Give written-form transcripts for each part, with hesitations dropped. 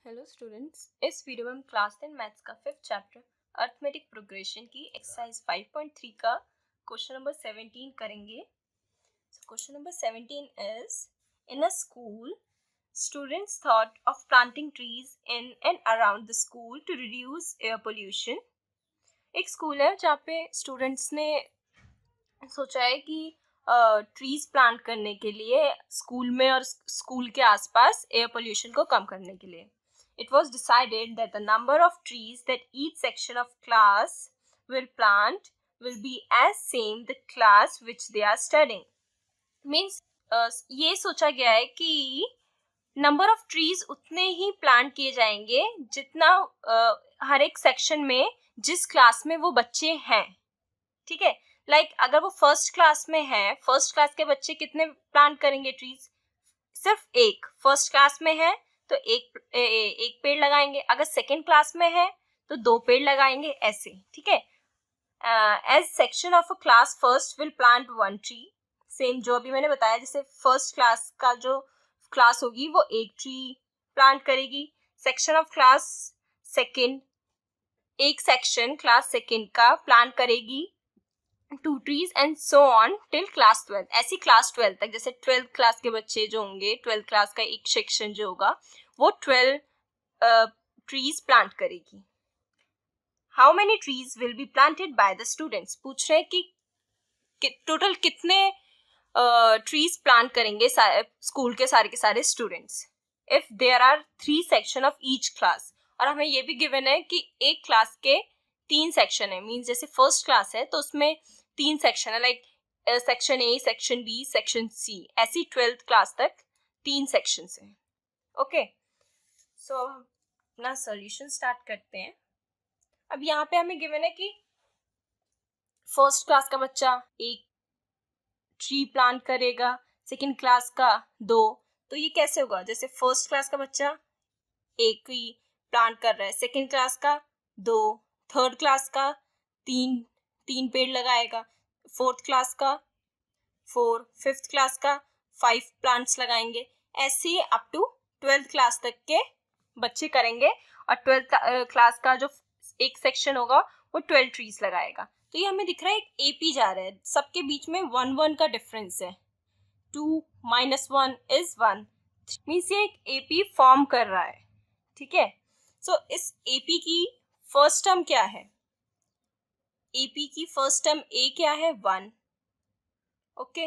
Hello students, इस video में हम क्लास 10 मैथ्स का 5th चैप्टर अर्थमेटिक प्रोग्रेशन की एक्सरसाइज 5.3 का क्वेश्चन नंबर 17 करेंगे। Question number 17 is in a school students thought of planting trees in and around the school to reduce air pollution. एक school है जहाँ पे स्टूडेंट्स ने सोचा है कि ट्रीज प्लांट करने के लिए स्कूल में और स्कूल के आसपास एयर पोल्यूशन को कम करने के लिए। It was decided that the number of trees that each section of class will plant will be as same the class which they are studying. Means ये सोचा गया है कि नंबर ऑफ ट्रीज उतने ही प्लांट किए जाएंगे जितना हर एक सेक्शन में जिस क्लास में वो बच्चे हैं। ठीक है, लाइक अगर वो फर्स्ट क्लास में है, फर्स्ट क्लास के बच्चे कितने प्लांट करेंगे ट्रीज? सिर्फ एक। फर्स्ट क्लास में है तो एक पेड़ लगाएंगे, अगर सेकेंड क्लास में है तो 2 पेड़ लगाएंगे, ऐसे। ठीक है, each section of a class first will plant 1 tree. Same जो अभी मैंने बताया, जैसे फर्स्ट क्लास का जो क्लास होगी वो 1 ट्री प्लांट करेगी। सेक्शन ऑफ क्लास सेकेंड, एक सेक्शन क्लास सेकेंड का प्लांट करेगी 2 trees and so on till class 12। ऐसी क्लास 12 तक, जैसे 12th क्लास के बच्चे जो होंगे, 12th क्लास का एक सेक्शन जो होगा वो 12 ट्रीज प्लांट करेगी। How many trees will be planted by the students? पूछ रहे हैं कि टोटल कितने ट्रीज प्लांट करेंगे स्कूल के सारे students if there are 3 section of each class. और हमें ये भी गिवन है कि एक क्लास के 3 सेक्शन है। मीन्स जैसे फर्स्ट क्लास है तो उसमें 3 सेक्शन है, like section A, section B, section C, ऐसी 12th क्लास तक 3 सेक्शन है। ओके, सो अपना सॉल्यूशन स्टार्ट करते हैं। अब यहाँ पे हमें गिवन है कि फर्स्ट क्लास का बच्चा 1 ट्री प्लांट करेगा, सेकेंड क्लास का 2। तो ये कैसे होगा? जैसे फर्स्ट क्लास का बच्चा 1 ही प्लांट कर रहा है, सेकेंड क्लास का 2, थर्ड क्लास का 3 पेड़ लगाएगा, फोर्थ क्लास का 4, फिफ्थ क्लास का 5 प्लांट्स लगाएंगे, ऐसे अप टू 12th क्लास तक के बच्चे करेंगे। और 12th क्लास का जो एक सेक्शन होगा वो 12 ट्रीज लगाएगा। तो ये हमें दिख रहा है एक एपी जा रहा है, सबके बीच में 1 का डिफरेंस है। 2 - 1 is 1, मीन्स ये एक एपी फॉर्म कर रहा है। ठीक है, सो इस एपी की फर्स्ट टर्म क्या है? एपी की फर्स्ट टर्म ए क्या है? 1। Okay,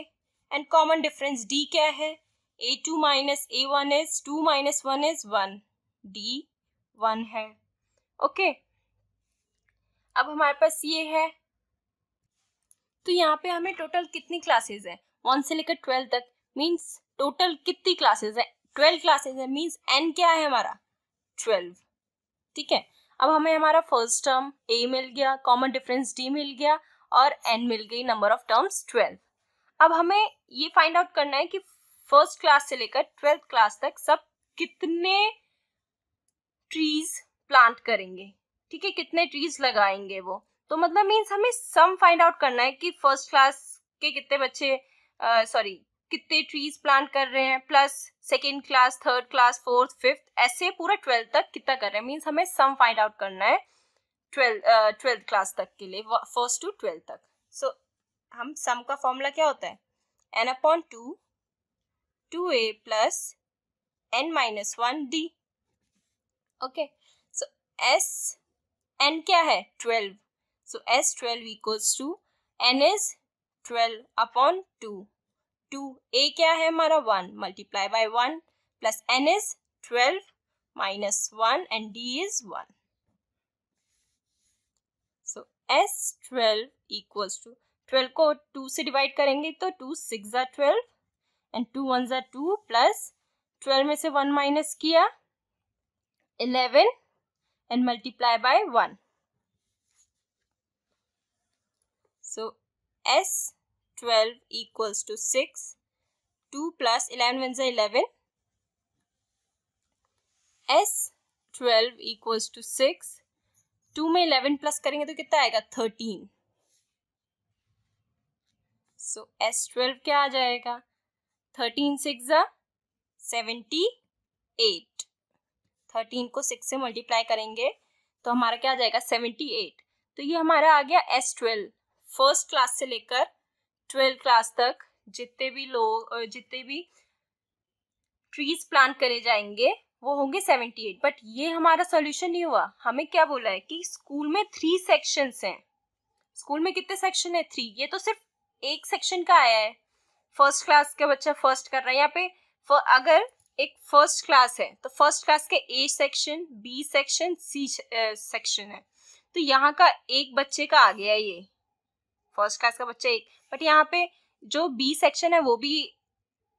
and common difference D क्या है? a2 minus a1 is 2 minus 1 is 1, d 1 है। ओके, अब हमारे पास ये है, तो यहाँ पे हमें टोटल कितनी क्लासेस है? 1 से लेकर 12 तक, मीन्स टोटल कितनी क्लासेस है? 12 क्लासेस है, मीन्स n क्या है हमारा? 12। ठीक है, अब हमें हमारा फर्स्ट टर्म a मिल गया, कॉमन डिफरेंस d मिल गया और n मिल गई, नंबर ऑफ टर्म्स 12। अब हमें ये फाइंड आउट करना है कि फर्स्ट क्लास से लेकर 12th क्लास तक सब कितने ट्रीज प्लांट करेंगे। ठीक है, कितने ट्रीज लगाएंगे वो। तो मतलब मीन्स हमें सम फाइंड आउट करना है कि फर्स्ट क्लास के कितने बच्चे कितने ट्रीज प्लांट कर रहे हैं, plus second class, third class, fourth, fifth, ऐसे पूरा 12th तक कितना कर रहे हैं। मीन्स हमें सम फाइंड आउट करना है 12th क्लास तक के लिए, फर्स्ट टू 12th तक। सो हम सम का फॉर्मूला क्या होता है? n/2 2a plus n minus 1d। Okay, so n क्या है? 12। सो s12 equals to n is 12/2। 2a क्या है हमारा? 1, multiply by 1 plus n is 12 minus 1 and d is 1। So s12 equals to 12 को 2 से डिवाइड करेंगे तो 2 6 are 12 and 2 1s are 2 plus 12 में से 1 माइनस किया 11 and multiply by 1। So s12 equals to 6, 2 plus 11 1s are 11, s12 equals to 6, 2 में 11 plus करेंगे तो कितना आएगा? 13। सो s12 क्या आ जाएगा? 13 6 78। 13 को 6 से मल्टीप्लाई करेंगे तो हमारा क्या आ जाएगा 78। तो ये हमारा आ गया S12। फर्स्ट क्लास से लेकर 12 क्लास तक जितने भी ट्रीज प्लांट करे जाएंगे वो होंगे 78। बट ये हमारा सॉल्यूशन नहीं हुआ। हमें क्या बोला है कि स्कूल में 3 सेक्शंस हैं। स्कूल में कितने सेक्शन है? 3। ये तो सिर्फ एक सेक्शन का आया है। फर्स्ट क्लास का बच्चा फर्स्ट कर रहा है। यहाँ पे अगर एक फर्स्ट क्लास है तो फर्स्ट क्लास के A section, B section, C section है। तो यहाँ का एक बच्चे का आ गया ये फर्स्ट क्लास का बच्चा एक। बट यहाँ पे जो B सेक्शन है वो भी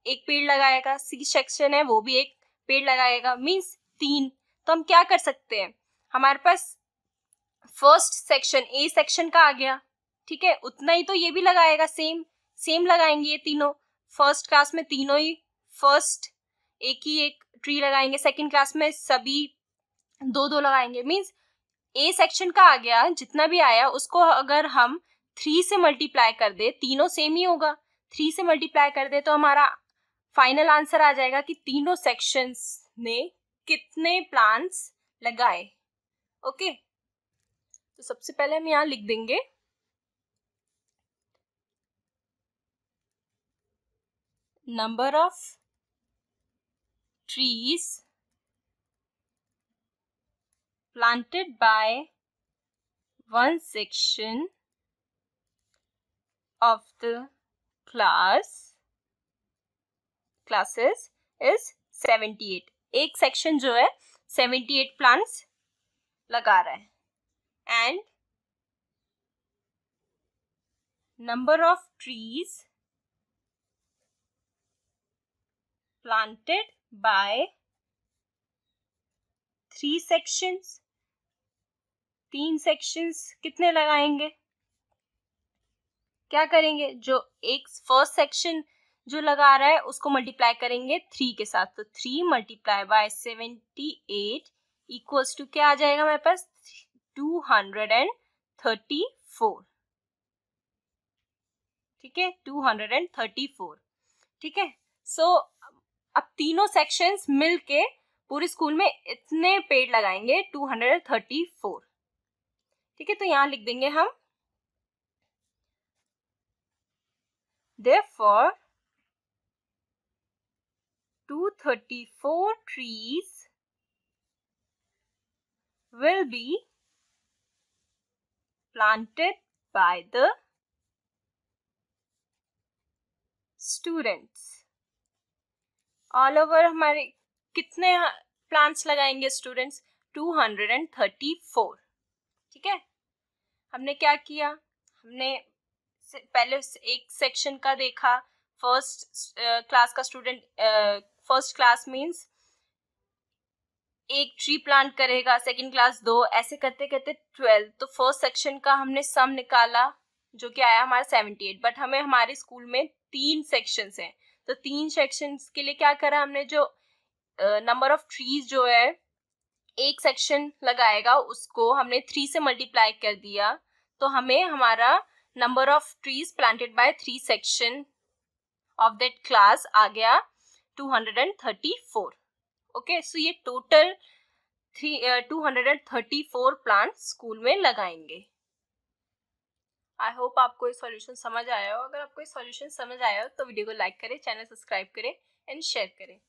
एक पेड़ लगाएगा, C सेक्शन है वो भी एक पेड़ लगाएगा, मीन्स 3। तो हम क्या कर सकते हैं, हमारे पास फर्स्ट सेक्शन A सेक्शन का आ गया, ठीक है, उतना ही तो ये भी लगाएगा, सेम लगाएंगे ये तीनों। फर्स्ट क्लास में तीनों ही फर्स्ट एक ही एक ट्री लगाएंगे, सेकंड क्लास में सभी 2-2 लगाएंगे, मीन्स A सेक्शन का आ गया जितना भी आया उसको अगर हम 3 से मल्टीप्लाई कर दे, तीनों सेम ही होगा, 3 से मल्टीप्लाई कर दे तो हमारा फाइनल आंसर आ जाएगा कि तीनों सेक्शंस ने कितने प्लांट्स लगाए। ओके, तो सबसे पहले हम यहाँ लिख देंगे number of trees planted by one section of the classes is 78। एक सेक्शन जो है 78 प्लांट्स लगा रहा है। And number of trees planted by 3 sections, 3 sections कितने लगाएंगे, क्या करेंगे, जो एक फर्स्ट सेक्शन जो लगा रहा है उसको मल्टीप्लाई करेंगे 3 के साथ। तो 3 मल्टीप्लाई बाय 78 इक्वल्स टू क्या आ जाएगा हमारे पास 234। ठीक है, 234। ठीक है, सो अब तीनों सेक्शंस मिलके पूरे स्कूल में इतने पेड़ लगाएंगे 234। ठीक है, तो यहां लिख देंगे हम therefore 234 trees will be planted by the students। All over हमारे कितने प्लांट्स लगाएंगे स्टूडेंट्स 234। ठीक है, हमने क्या किया, हमने पहले एक सेक्शन का देखा, फर्स्ट क्लास का स्टूडेंट, फर्स्ट क्लास मींस एक ट्री प्लांट करेगा, सेकंड क्लास 2, ऐसे करते करते 12। तो फर्स्ट सेक्शन का हमने सम निकाला जो कि आया हमारा 78। बट हमें हमारे स्कूल में 3 सेक्शंस हैं, तो 3 सेक्शंस के लिए क्या करा हमने, जो नंबर ऑफ ट्रीज जो है एक सेक्शन लगाएगा उसको हमने 3 से मल्टीप्लाई कर दिया, तो हमें हमारा number of trees planted by 3 section of that class आ गया 234। ओके, सो ये टोटल 234 प्लांट स्कूल में लगाएंगे। आई होप आपको ये सॉल्यूशन समझ आया हो। अगर आपको ये सॉल्यूशन समझ आया हो तो वीडियो को लाइक करें, चैनल सब्सक्राइब करें एंड शेयर करें।